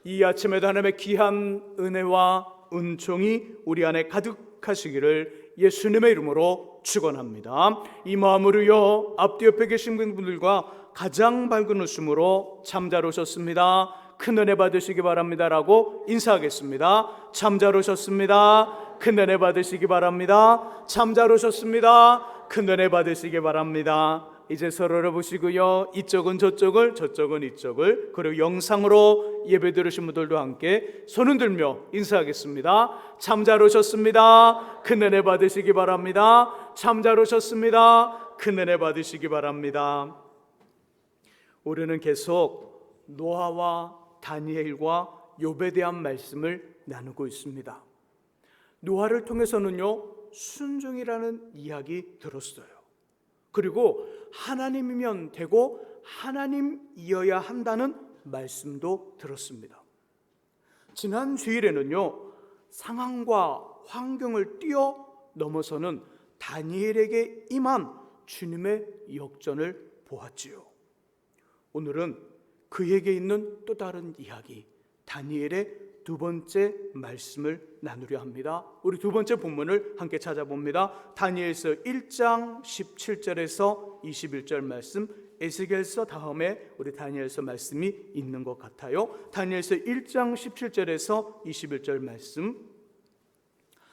이 아침에도 하나님의 귀한 은혜와 은총이 우리 안에 가득하시기를 예수님의 이름으로 축원합니다. 이 마음으로요, 앞뒤 옆에 계신 분들과 가장 밝은 웃음으로 참 잘 오셨습니다, 큰 은혜 받으시기 바랍니다라고 인사하겠습니다. 참 잘 오셨습니다, 큰 은혜 받으시기 바랍니다. 참 잘 오셨습니다, 큰 은혜 받으시기 바랍니다. 이제 서로를 보시고요, 이쪽은 저쪽을, 저쪽은 이쪽을, 그리고 영상으로 예배 들으신 분들도 함께 손 흔들며 인사하겠습니다. 참 잘 오셨습니다, 큰 은혜 받으시기 바랍니다. 참 잘 오셨습니다, 큰 은혜 받으시기 바랍니다. 우리는 계속 노아와 다니엘과 욥에 대한 말씀을 나누고 있습니다. 노아를 통해서는요, 순종이라는 이야기 들었어요. 그리고 하나님이면 되고 하나님이어야 한다는 말씀도 들었습니다. 지난 주일에는요, 상황과 환경을 뛰어넘어서는 다니엘에게 임한 주님의 역전을 보았지요. 오늘은 그에게 있는 또 다른 이야기, 다니엘의 두 번째 말씀을 나누려 합니다. 우리 두 번째 본문을 함께 찾아봅니다. 다니엘서 1장 17절에서 21절 말씀, 에스겔서 다음에 우리 다니엘서 말씀이 있는 것 같아요. 다니엘서 1장 17절에서 21절 말씀.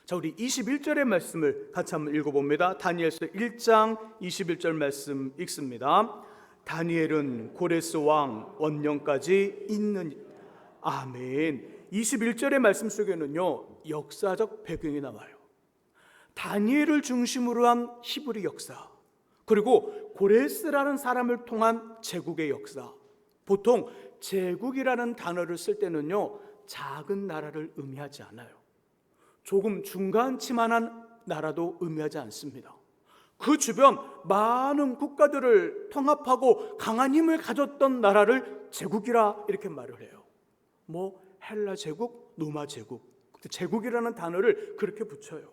자, 우리 21절의 말씀을 같이 한번 읽어봅니다. 다니엘서 1장 21절 말씀 읽습니다. 다니엘은 고레스 왕 원년까지 있는, 아멘. 21절의 말씀 속에는요, 역사적 배경이 나와요. 다니엘을 중심으로 한 히브리 역사, 그리고 고레스라는 사람을 통한 제국의 역사. 보통 제국이라는 단어를 쓸 때는요, 작은 나라를 의미하지 않아요. 조금 중간치만한 나라도 의미하지 않습니다. 그 주변 많은 국가들을 통합하고 강한 힘을 가졌던 나라를 제국이라 이렇게 말을 해요. 헬라 제국, 로마 제국, 제국이라는 단어를 그렇게 붙여요.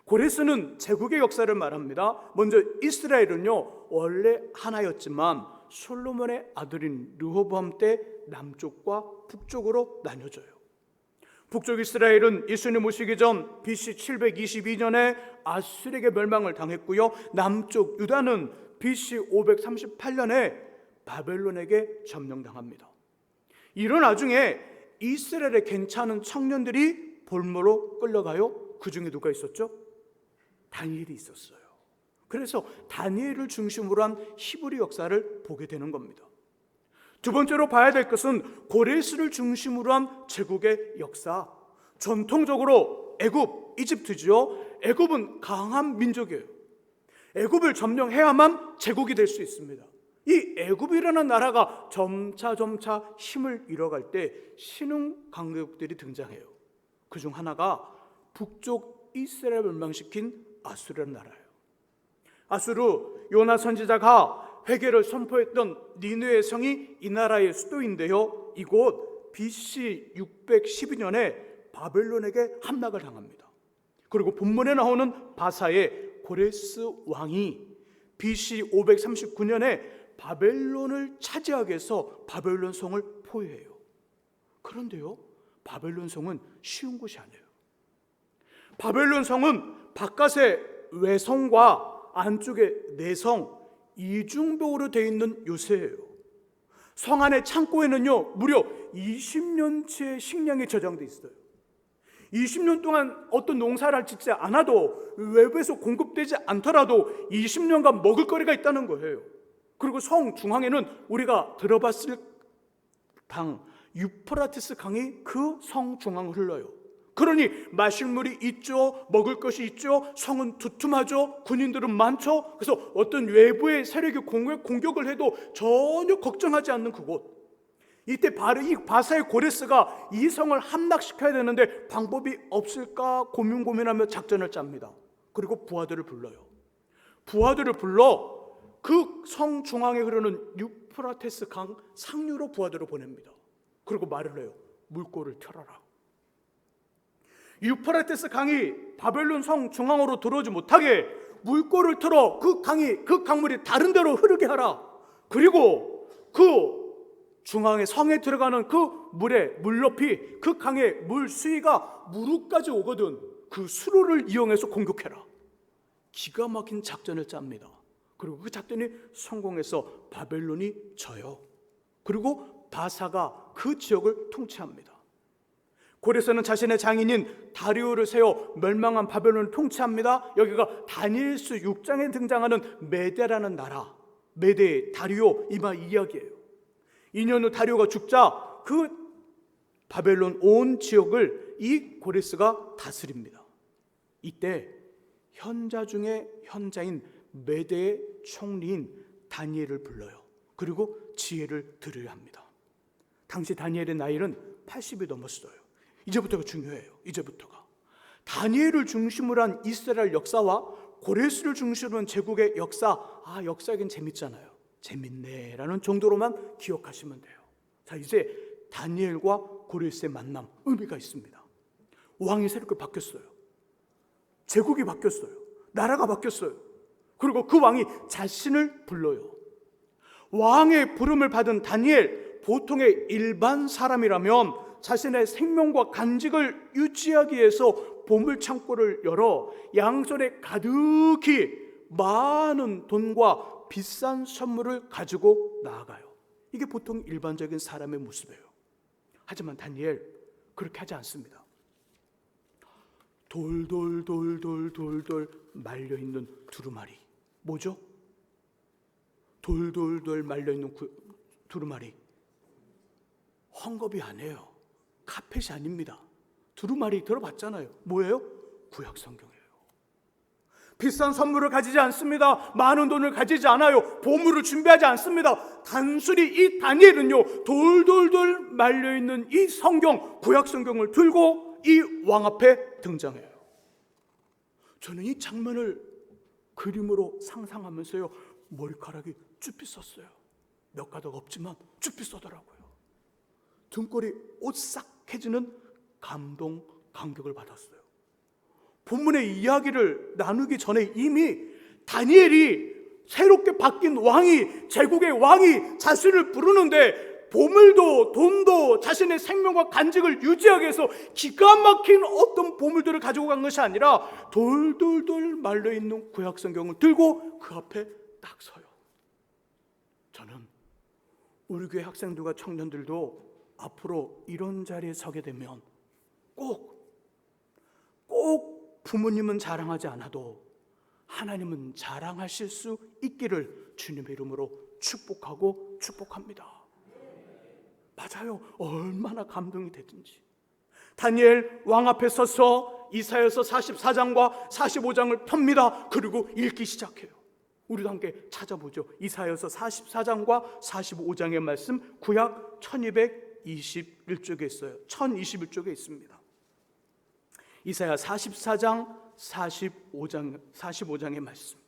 고레스는 제국의 역사를 말합니다. 먼저 이스라엘은요, 원래 하나였지만 솔로몬의 아들인 르호보암 때 남쪽과 북쪽으로 나뉘어져요. 북쪽 이스라엘은 예수님 오시기 전 BC 722년에 아수르에게 멸망을 당했고요, 남쪽 유다는 BC 538년에 바벨론에게 점령당합니다. 이런 와중에 이스라엘의 괜찮은 청년들이 볼모로 끌려가요. 그 중에 누가 있었죠? 다니엘이 있었어요. 그래서 다니엘을 중심으로 한 히브리 역사를 보게 되는 겁니다. 두 번째로 봐야 될 것은 고레스를 중심으로 한 제국의 역사. 전통적으로 애굽, 이집트죠. 애굽은 강한 민족이에요. 애굽을 점령해야만 제국이 될 수 있습니다. 이 애굽이라는 나라가 점차 힘을 잃어갈 때 신흥 강대국들이 등장해요. 그중 하나가 북쪽 이스라엘을 멸망시킨 아수르라는 나라예요. 아수르, 요나 선지자가 회개를 선포했던 니느웨 성이 이 나라의 수도인데요, 이곳 BC 612년에 바벨론에게 함락을 당합니다. 그리고 본문에 나오는 바사의 고레스 왕이 BC 539년에 바벨론을 차지하기 위해서 바벨론 성을 포위해요. 그런데요, 바벨론 성은 쉬운 곳이 아니에요. 바벨론 성은 바깥의 외성과 안쪽의 내성, 이중벽으로 되어 있는 요새예요. 성 안의 창고에는요, 무려 20년치의 식량이 저장되어 있어요. 20년 동안 어떤 농사를 짓지 않아도, 외부에서 공급되지 않더라도 20년간 먹을 거리가 있다는 거예요. 그리고 성 중앙에는 우리가 들어봤을 강, 유프라테스 강이 그 성 중앙을 흘러요. 그러니 마실 물이 있죠, 먹을 것이 있죠, 성은 두툼하죠, 군인들은 많죠. 그래서 어떤 외부의 세력이 공격을 해도 전혀 걱정하지 않는 그곳. 이때 바로 이 바사의 고레스가 이 성을 함락시켜야 되는데 방법이 없을까 고민하며 작전을 짭니다. 그리고 부하들을 불러요. 부하들을 불러 그 성 중앙에 흐르는 유프라테스 강 상류로 부하들을 보냅니다. 그리고 말을 해요. 물꼬를 틀어라. 유프라테스 강이 바벨론 성 중앙으로 들어오지 못하게 물꼬를 틀어 그 강물이 다른 데로 흐르게 하라. 그리고 그 중앙에 성에 들어가는 그 물 높이, 그 강의 물 수위가 무릎까지 오거든. 그 수로를 이용해서 공격해라. 기가 막힌 작전을 짭니다. 그리고 그 작전이 성공해서 바벨론이 져요. 그리고 바사가 그 지역을 통치합니다. 고레스는 자신의 장인인 다리오를 세워 멸망한 바벨론을 통치합니다. 여기가 다니엘서 6장에 등장하는 메대라는 나라, 메대의 다리오 이마 이야기예요. 2년 후 다리오가 죽자 그 바벨론 온 지역을 이 고레스가 다스립니다. 이때 현자 중에 현자인 메대의 총리인 다니엘을 불러요. 그리고 지혜를 들으려 합니다. 당시 다니엘의 나이는 80이 넘었어요. 이제부터가 중요해요. 이제부터가 다니엘을 중심으로 한 이스라엘 역사와 고레스를 중심으로 한 제국의 역사, 역사에겐 재밌잖아요. 재밌네 라는 정도로만 기억하시면 돼요. 자, 이제 다니엘과 고레스의 만남, 의미가 있습니다. 왕이 새롭게 바뀌었어요. 제국이 바뀌었어요. 나라가 바뀌었어요. 그리고 그 왕이 자신을 불러요. 왕의 부름을 받은 다니엘, 보통의 일반 사람이라면 자신의 생명과 간직을 유지하기 위해서 보물창고를 열어 양손에 가득히 많은 돈과 비싼 선물을 가지고 나아가요. 이게 보통 일반적인 사람의 모습이에요. 하지만 다니엘 그렇게 하지 않습니다. 돌돌 말려있는 두루마리, 뭐죠? 돌돌 말려있는 두루마리, 헝겊이 아니에요. 카펫이 아닙니다. 두루마리 들어봤잖아요. 뭐예요? 구약성경이에요. 비싼 선물을 가지지 않습니다. 많은 돈을 가지지 않아요. 보물을 준비하지 않습니다. 단순히 이 다니엘은요, 돌돌 말려있는 이 성경, 구약성경을 들고 이 왕 앞에 등장해요. 저는 이 장면을 그림으로 상상하면서요, 머리카락이 쭈뼛 섰어요. 몇 가닥 없지만 쭈뼛 서더라고요. 등골이 오싹해지는 감동, 감격을 받았어요. 본문의 이야기를 나누기 전에 이미 다니엘이 새롭게 바뀐 왕이, 제국의 왕이 자신을 부르는데 보물도 돈도 자신의 생명과 간직을 유지하기 위해서 기가 막힌 어떤 보물들을 가지고 간 것이 아니라 돌돌 말려있는 구약성경을 들고 그 앞에 딱 서요. 저는 우리 교회 학생들과 청년들도 앞으로 이런 자리에 서게 되면 꼭 부모님은 자랑하지 않아도 하나님은 자랑하실 수 있기를 주님의 이름으로 축복합니다. 맞아요. 얼마나 감동이 되든지. 다니엘 왕 앞에 서서 이사야서 44장과 45장을 펴니다. 그리고 읽기 시작해요. 우리도 함께 찾아보죠. 이사야서 44장과 45장의 말씀, 구약 1221쪽에 있어요. 1021쪽에 있습니다. 이사야 44장 45장의 말씀.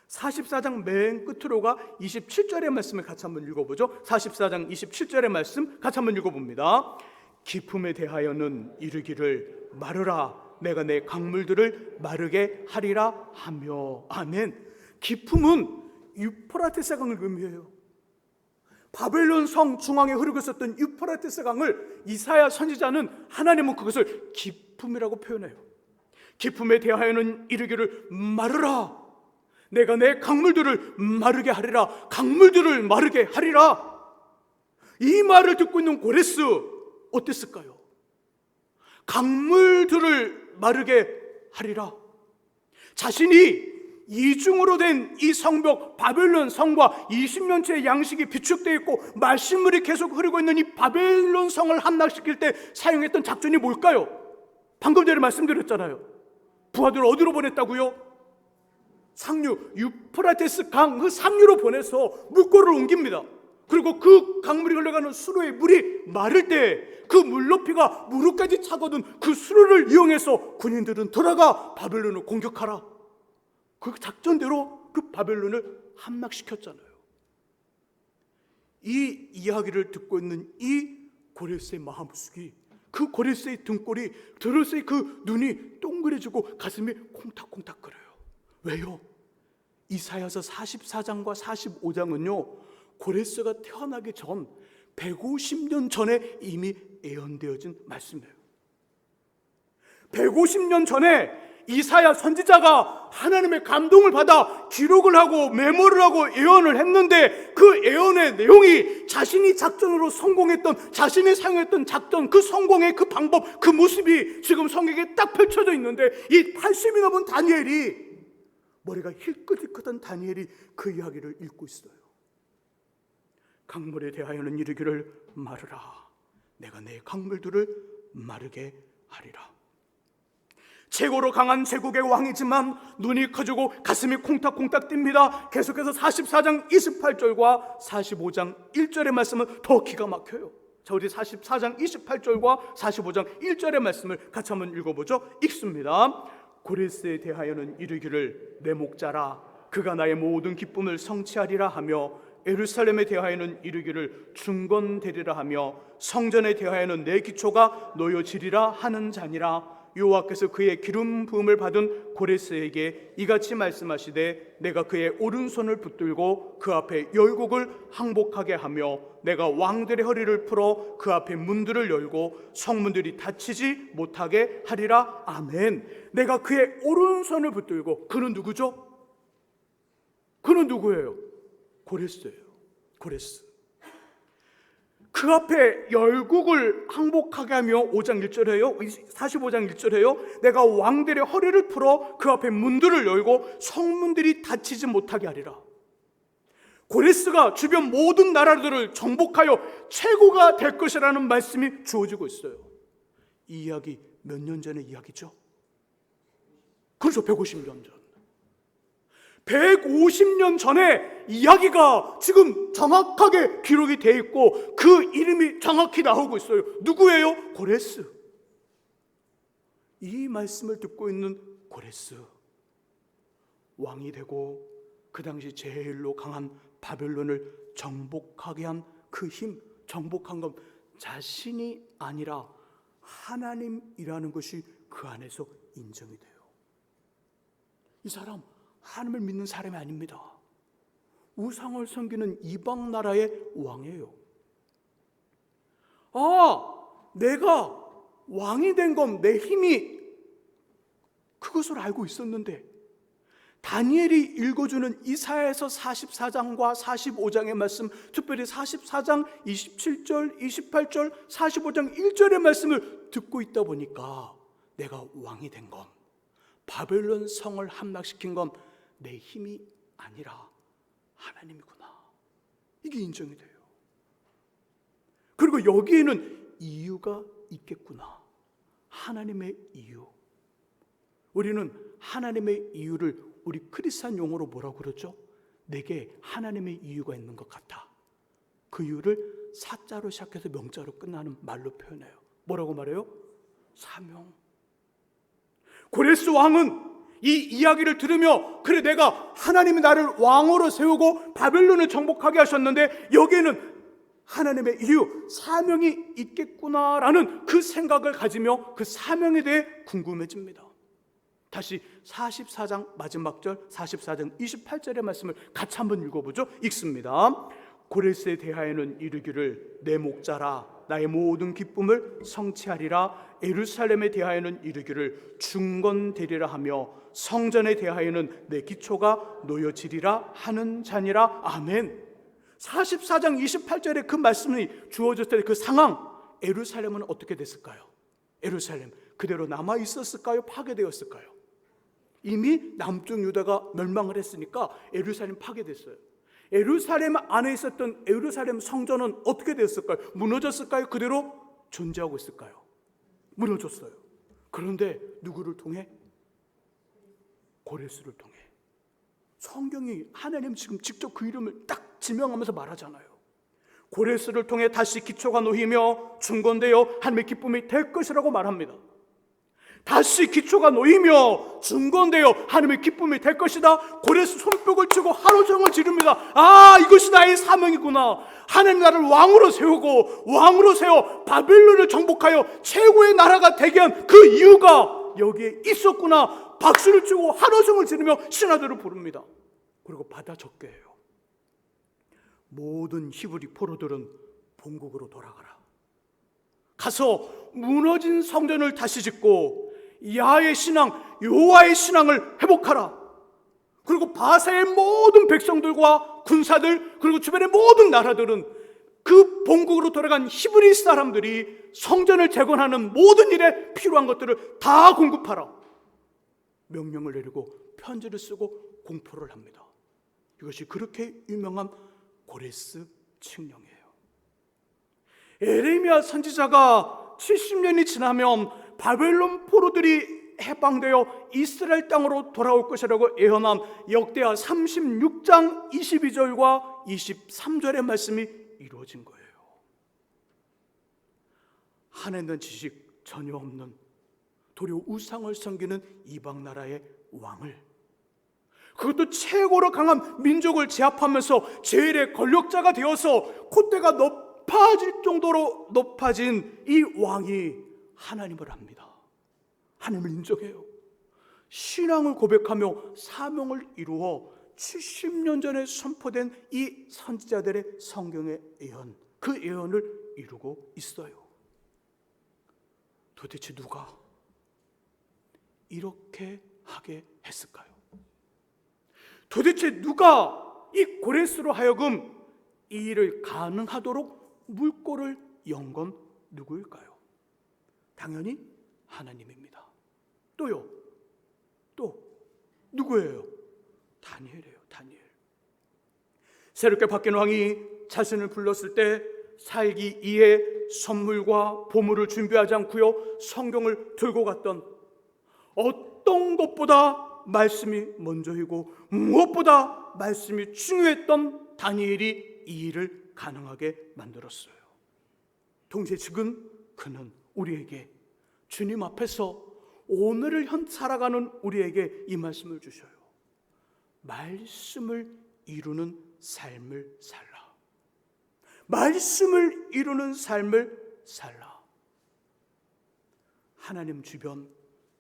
44장 맨 끝으로가 27절의 말씀을 같이 한번 읽어보죠. 44장 27절의 말씀 같이 한번 읽어봅니다. 기품에 대하여는 이르기를 마르라, 내가 내 강물들을 마르게 하리라 하며. 아멘. 기품은 유프라테스 강을 의미해요. 바벨론 성 중앙에 흐르고 있었던 유프라테스 강을 이사야 선지자는 하나님은 그것을 기품이라고 표현해요. 기품에 대하여는 이르기를 마르라, 내가 내 강물들을 마르게 하리라. 강물들을 마르게 하리라. 이 말을 듣고 있는 고레스 어땠을까요? 강물들을 마르게 하리라. 자신이 이중으로 된 이 성벽 바벨론 성과 20년째 양식이 비축되어 있고 말씀물이 계속 흐르고 있는 이 바벨론 성을 함락시킬 때 사용했던 작전이 뭘까요? 방금 전에 말씀드렸잖아요. 부하들을 어디로 보냈다고요? 상류, 유프라테스 강 그 상류로 보내서 물꼬를 옮깁니다. 그리고 그 강물이 흘러가는 수로의 물이 마를 때 그 물 높이가 무릎까지 차거든 그 수로를 이용해서 군인들은 돌아가 바벨론을 공격하라. 그 작전대로 그 바벨론을 함락시켰잖아요. 이 이야기를 듣고 있는 이 고레스의 마음속이, 그 고레스의 등골이, 고레스의 그 눈이 동그래지고 가슴이 콩닥콩닥 거려요. 왜요? 이사야서 44장과 45장은요 고레스가 태어나기 전 150년 전에 이미 예언되어진 말씀이에요. 150년 전에 이사야 선지자가 하나님의 감동을 받아 기록을 하고 메모를 하고 예언을 했는데, 그 예언의 내용이 자신이 작전으로 성공했던, 자신이 사용했던 작전, 그 성공의 그 방법, 그 모습이 지금 성경에 딱 펼쳐져 있는데, 이 80이 넘은 다니엘이, 머리가 힐끗힐끗한 다니엘이 그 이야기를 읽고 있어요. 강물에 대하여는 이르기를 마르라. 내가 내 강물들을 마르게 하리라. 최고로 강한 제국의 왕이지만 눈이 커지고 가슴이 콩닥콩닥 뜁니다. 계속해서 44장 28절과 45장 1절의 말씀은 더 기가 막혀요. 자, 우리 44장 28절과 45장 1절의 말씀을 같이 한번 읽어보죠. 읽습니다. 고레스에 대하여는 이르기를 내 목자라, 그가 나의 모든 기쁨을 성취하리라 하며, 예루살렘에 대하여는 이르기를 중건되리라 하며, 성전에 대하여는 내 기초가 놓여지리라 하는 자니라. 여호와께서 그의 기름 부음을 받은 고레스에게 이같이 말씀하시되, 내가 그의 오른손을 붙들고 그 앞에 열국을 항복하게 하며, 내가 왕들의 허리를 풀어 그 앞에 문들을 열고 성문들이 닫히지 못하게 하리라. 아멘. 내가 그의 오른손을 붙들고, 그는 누구죠? 그는 누구예요? 고레스예요. 고레스. 그 앞에 열국을 항복하게 하며 5장 1절에요. 45장 1절에요. 내가 왕들의 허리를 풀어 그 앞에 문들을 열고 성문들이 닫히지 못하게 하리라. 고레스가 주변 모든 나라들을 정복하여 최고가 될 것이라는 말씀이 주어지고 있어요. 이 이야기 몇 년 전의 이야기죠? 그렇죠. 150년 전. 150년 전에 이야기가 지금 정확하게 기록이 되어 있고, 그 이름이 정확히 나오고 있어요. 누구예요? 고레스. 이 말씀을 듣고 있는 고레스, 왕이 되고 그 당시 제일로 강한 바벨론을 정복하게 한 그 힘, 정복한 건 자신이 아니라 하나님이라는 것이 그 안에서 인정이 돼요. 이 사람 하나님을 믿는 사람이 아닙니다. 우상을 섬기는 이방 나라의 왕이에요. 내가 왕이 된 건 내 힘이, 그것을 알고 있었는데, 다니엘이 읽어주는 이사야에서 44장과 45장의 말씀, 특별히 44장 27절, 28절, 45장 1절의 말씀을 듣고 있다 보니까, 내가 왕이 된 건, 바벨론 성을 함락시킨 건 내 힘이 아니라 하나님이구나, 이게 인정이 돼요. 그리고 여기에는 이유가 있겠구나. 하나님의 이유. 우리는 하나님의 이유를 우리 크리스찬 용어로 뭐라고 그러죠? 내게 하나님의 이유가 있는 것 같아. 그 이유를 사자로 시작해서 명자로 끝나는 말로 표현해요. 뭐라고 말해요? 사명. 고레스 왕은 이 이야기를 들으며, 그래 내가 하나님이 나를 왕으로 세우고 바벨론을 정복하게 하셨는데 여기에는 하나님의 이유, 사명이 있겠구나라는 그 생각을 가지며 그 사명에 대해 궁금해집니다. 다시 44장 마지막 절, 44장 28절의 말씀을 같이 한번 읽어보죠. 읽습니다. 고레스에 대하여는 이르기를 내 목자라, 나의 모든 기쁨을 성취하리라. 예루살렘에 대하여는 이르기를 중건되리라 하며, 성전에 대하여는 내 기초가 놓여지리라 하는 자니라. 아멘. 44장 28절에 그 말씀이 주어졌을 때 그 상황, 예루살렘은 어떻게 됐을까요? 예루살렘 그대로 남아 있었을까요? 파괴되었을까요? 이미 남쪽 유다가 멸망을 했으니까 예루살렘 파괴됐어요. 예루살렘 안에 있었던 예루살렘 성전은 어떻게 되었을까요? 무너졌을까요? 그대로 존재하고 있을까요? 무너졌어요. 그런데 누구를 통해? 고레스를 통해. 성경이 하나님 지금 직접 그 이름을 딱 지명하면서 말하잖아요. 고레스를 통해 다시 기초가 놓이며 중건되어 하나님의 기쁨이 될 것이라고 말합니다. 다시 기초가 놓이며 중건되어 하나님의 기쁨이 될 것이다. 고레스 손뼉을 치고 하루 종일 지릅니다. 이것이 나의 사명이구나. 하나님 나를 왕으로 세우고 왕으로 세워 바벨론을 정복하여 최고의 나라가 되게 한 그 이유가 여기에 있었구나. 박수를 치고 하루 종일 지르며 신하들을 부릅니다. 그리고 받아 적게 해요. 모든 히브리 포로들은 본국으로 돌아가라. 가서 무너진 성전을 다시 짓고 야의 신앙, 여호와의 신앙을 회복하라. 그리고 바사의 모든 백성들과 군사들, 그리고 주변의 모든 나라들은 그 본국으로 돌아간 히브리 사람들이 성전을 재건하는 모든 일에 필요한 것들을 다 공급하라. 명령을 내리고 편지를 쓰고 공포를 합니다. 이것이 그렇게 유명한 고레스 칙령이에요. 에레미야 선지자가 70년이 지나면 바벨론 포로들이 해방되어 이스라엘 땅으로 돌아올 것이라고 예언한 역대하 36장 22절과 23절의 말씀이 이루어진 거예요. 하나님의 지식 전혀 없는, 도리어 우상을 섬기는 이방 나라의 왕을, 그것도 최고로 강한 민족을 제압하면서 제일의 권력자가 되어서 콧대가 높아질 정도로 높아진 이 왕이 하나님을 압니다. 하나님을 인정해요. 신앙을 고백하며 사명을 이루어 70년 전에 선포된 이 선지자들의 성경의 예언, 그 예언을 이루고 있어요. 도대체 누가 이렇게 하게 했을까요? 도대체 누가 이 고레스로 하여금 이 일을 가능하도록 물꼬를 연 건 누구일까요? 당연히 하나님입니다. 또요? 또 누구예요? 다니엘이에요. 다니엘. 새롭게 바뀐 왕이 자신을 불렀을 때 살기 이에 선물과 보물을 준비하지 않고요, 성경을 들고 갔던, 어떤 것보다 말씀이 먼저이고 무엇보다 말씀이 중요했던 다니엘이 이 일을 가능하게 만들었어요. 동시에 지금 그는 우리에게, 주님 앞에서 오늘을 살아가는 우리에게 이 말씀을 주셔요. 말씀을 이루는 삶을 살라. 말씀을 이루는 삶을 살라. 하나님 주변,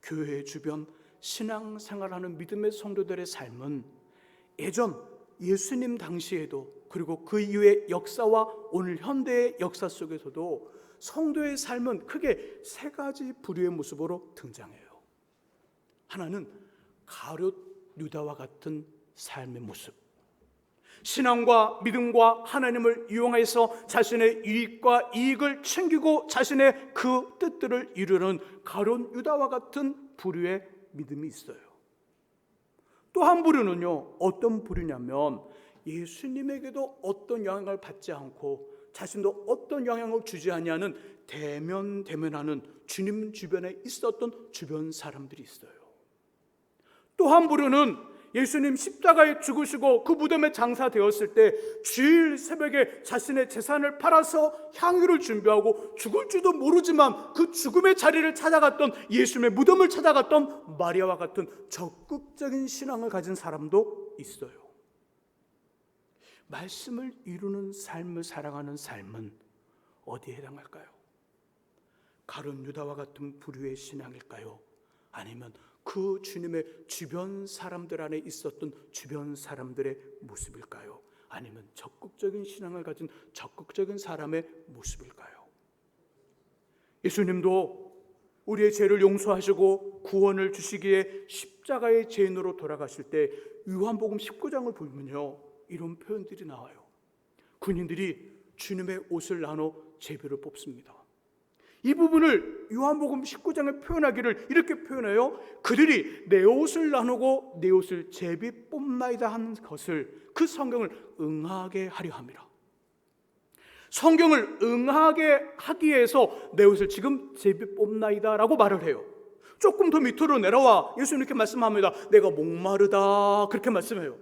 교회 주변 신앙생활하는 믿음의 성도들의 삶은 예전 예수님 당시에도, 그리고 그 이후의 역사와 오늘 현대의 역사 속에서도 성도의 삶은 크게 세 가지 부류의 모습으로 등장해요. 하나는 가룟 유다와 같은 삶의 모습, 신앙과 믿음과 하나님을 이용해서 자신의 유익과 이익을 챙기고 자신의 그 뜻들을 이루는 가룟 유다와 같은 부류의 믿음이 있어요. 또 한 부류는요, 어떤 부류냐면 예수님에게도 어떤 영향을 받지 않고 자신도 어떤 영향을 주지 아니하는 대면하는 주님 주변에 있었던 주변 사람들이 있어요. 또 한 부류는 예수님 십자가에 죽으시고 그 무덤에 장사되었을 때 주일 새벽에 자신의 재산을 팔아서 향유를 준비하고 죽을 줄도 모르지만 그 죽음의 자리를 찾아갔던, 예수님의 무덤을 찾아갔던 마리아와 같은 적극적인 신앙을 가진 사람도 있어요. 말씀을 이루는 삶을 살아가는 삶은 어디에 해당할까요? 가룟 유다와 같은 부류의 신앙일까요? 아니면 그 주님의 주변 사람들 안에 있었던 주변 사람들의 모습일까요? 아니면 적극적인 신앙을 가진 적극적인 사람의 모습일까요? 예수님도 우리의 죄를 용서하시고 구원을 주시기에 십자가의 죄인으로 돌아가실 때 요한복음 19장을 보면요, 이런 표현들이 나와요. 군인들이 주님의 옷을 나눠 제비를 뽑습니다. 이 부분을 요한복음 19장에 표현하기를 이렇게 표현해요. 그들이 내 옷을 나누고 내 옷을 제비 뽑나이다 하는 것을, 그 성경을 응하게 하려 함이라. 성경을 응하게 하기 위해서 내 옷을 지금 제비 뽑나이다 라고 말을 해요. 조금 더 밑으로 내려와 예수님 이렇게 말씀합니다. 내가 목마르다, 그렇게 말씀해요.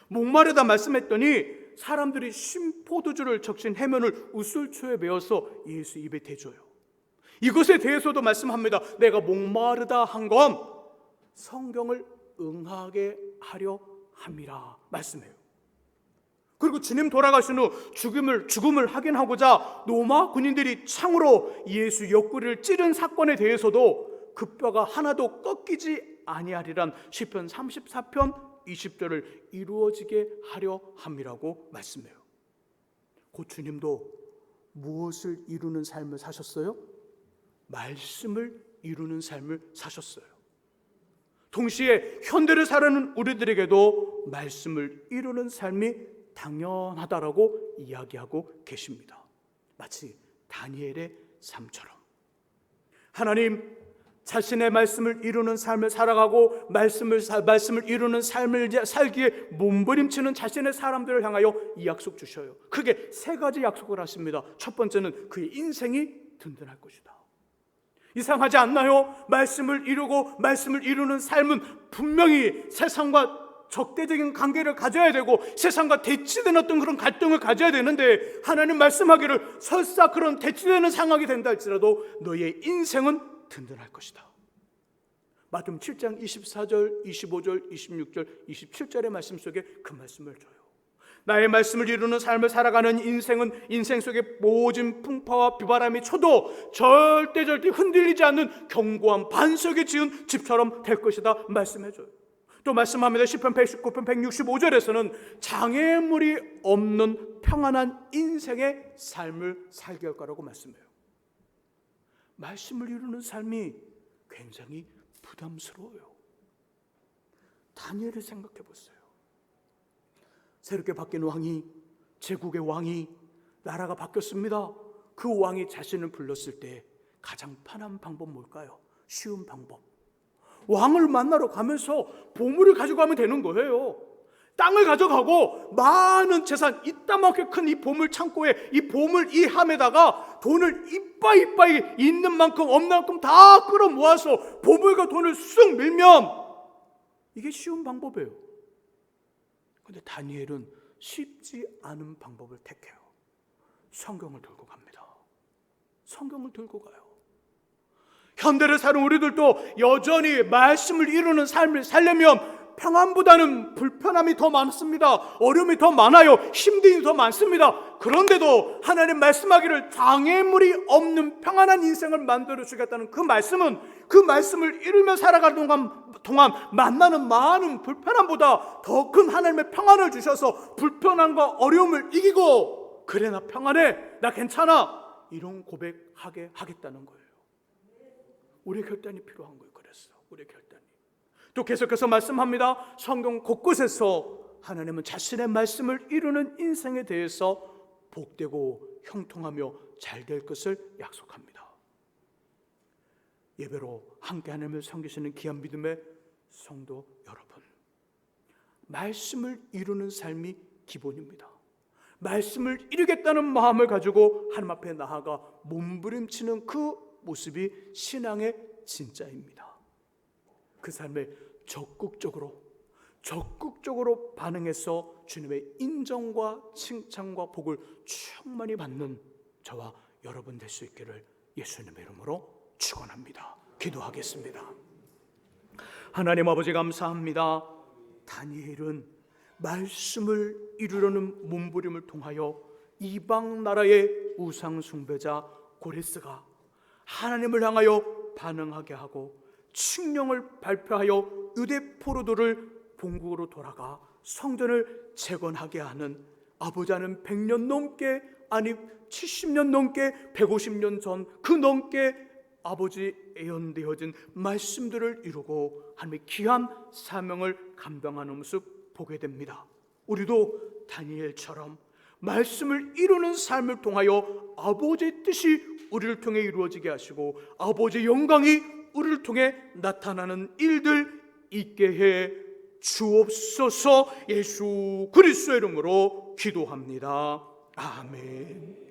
목마르다 말씀했더니 사람들이 신포도주를 적신 해면을 우슬초에 메어서 예수 입에 대줘요. 이것에 대해서도 말씀합니다. 내가 목마르다 한 건 성경을 응하게 하려 함이라 말씀해요. 그리고 주님 돌아가신 후 죽음을 확인하고자 로마 군인들이 창으로 예수 옆구리를 찌른 사건에 대해서도 그 뼈가 하나도 꺾이지 아니하리란 시편 34편 20절을 이루어지게 하려 함이라고 말씀해요. 고추님도 무엇을 이루는 삶을 사셨어요? 말씀을 이루는 삶을 사셨어요. 동시에 현대를 살아가는 우리들에게도 말씀을 이루는 삶이 당연하다라고 이야기하고 계십니다. 마치 다니엘의 삶처럼 하나님 자신의 말씀을 이루는 삶을 살아가고 말씀을 이루는 삶을 살기에 몸부림치는 자신의 사람들을 향하여 이 약속 주셔요. 크게 세 가지 약속을 하십니다. 첫 번째는 그의 인생이 든든할 것이다. 이상하지 않나요? 말씀을 이루고 말씀을 이루는 삶은 분명히 세상과 적대적인 관계를 가져야 되고 세상과 대치된 어떤 그런 갈등을 가져야 되는데 하나님 말씀하기를 설사 그런 대치되는 상황이 된다 할지라도 너의 인생은 든든할 것이다. 마태복음 7장 24절, 25절, 26절, 27절의 말씀 속에 그 말씀을 줘요. 나의 말씀을 이루는 삶을 살아가는 인생은 인생 속에 모진 풍파와 비바람이 쳐도 절대 흔들리지 않는 견고한 반석에 지은 집처럼 될 것이다 말씀해줘요. 또 말씀합니다. 시편 119편 165절에서는 장애물이 없는 평안한 인생의 삶을 살게 할 거라고 말씀해요. 말씀을 이루는 삶이 굉장히 부담스러워요. 다니엘을 생각해 보세요. 새롭게 바뀐 왕이, 제국의 왕이, 나라가 바뀌었습니다. 그 왕이 자신을 불렀을 때 가장 편한 방법 뭘까요? 쉬운 방법. 왕을 만나러 가면서 보물을 가져가면 되는 거예요. 땅을 가져가고 많은 재산, 이따만큼 큰 이 보물 창고에 이 보물 이 함에다가 돈을 이빠이 있는 만큼 없는 만큼 다 끌어모아서 보물과 돈을 쑥 밀면 이게 쉬운 방법이에요. 그런데 다니엘은 쉽지 않은 방법을 택해요. 성경을 들고 갑니다. 성경을 들고 가요. 현대를 사는 우리들도 여전히 말씀을 이루는 삶을 살려면 평안보다는 불편함이 더 많습니다. 어려움이 더 많아요. 힘듦이 더 많습니다. 그런데도 하나님 말씀하기를 장애물이 없는 평안한 인생을 만들어 주겠다는 그 말씀은 그 말씀을 이루며 살아가는 동안 만나는 많은 불편함보다 더 큰 하나님의 평안을 주셔서 불편함과 어려움을 이기고 그래 나 평안해, 나 괜찮아 이런 고백하게 하겠다는 거예요. 우리의 결단이 필요한 거예요. 그래서 우리의 결단이 또 계속해서 말씀합니다. 성경 곳곳에서 하나님은 자신의 말씀을 이루는 인생에 대해서 복되고 형통하며 잘 될 것을 약속합니다. 예배로 함께 하나님을 섬기시는 귀한 믿음의 성도 여러분, 말씀을 이루는 삶이 기본입니다. 말씀을 이루겠다는 마음을 가지고 하나님 앞에 나아가 몸부림치는 그 모습이 신앙의 진짜입니다. 그 삶에 적극적으로 반응해서 주님의 인정과 칭찬과 복을 충만히 받는 저와 여러분 될 수 있기를 예수님의 이름으로 축원합니다. 기도하겠습니다. 하나님 아버지 감사합니다. 다니엘은 말씀을 이루려는 몸부림을 통하여 이방 나라의 우상 숭배자 고레스가 하나님을 향하여 반응하게 하고 칙령을 발표하여 유대 포로들을 본국으로 돌아가 성전을 재건하게 하는 아버지는 100년 넘게 아니 70년 넘게 150년 전 그 넘게 아버지 예언되어진 말씀들을 이루고 하나님의 귀한 사명을 감당하는 모습 보게 됩니다. 우리도 다니엘처럼 말씀을 이루는 삶을 통하여 아버지의 뜻이 우리를 통해 이루어지게 하시고 아버지의 영광이 우리를 통해 나타나는 일들 있게 해 주옵소서. 예수 그리스도의 이름으로 기도합니다. 아멘.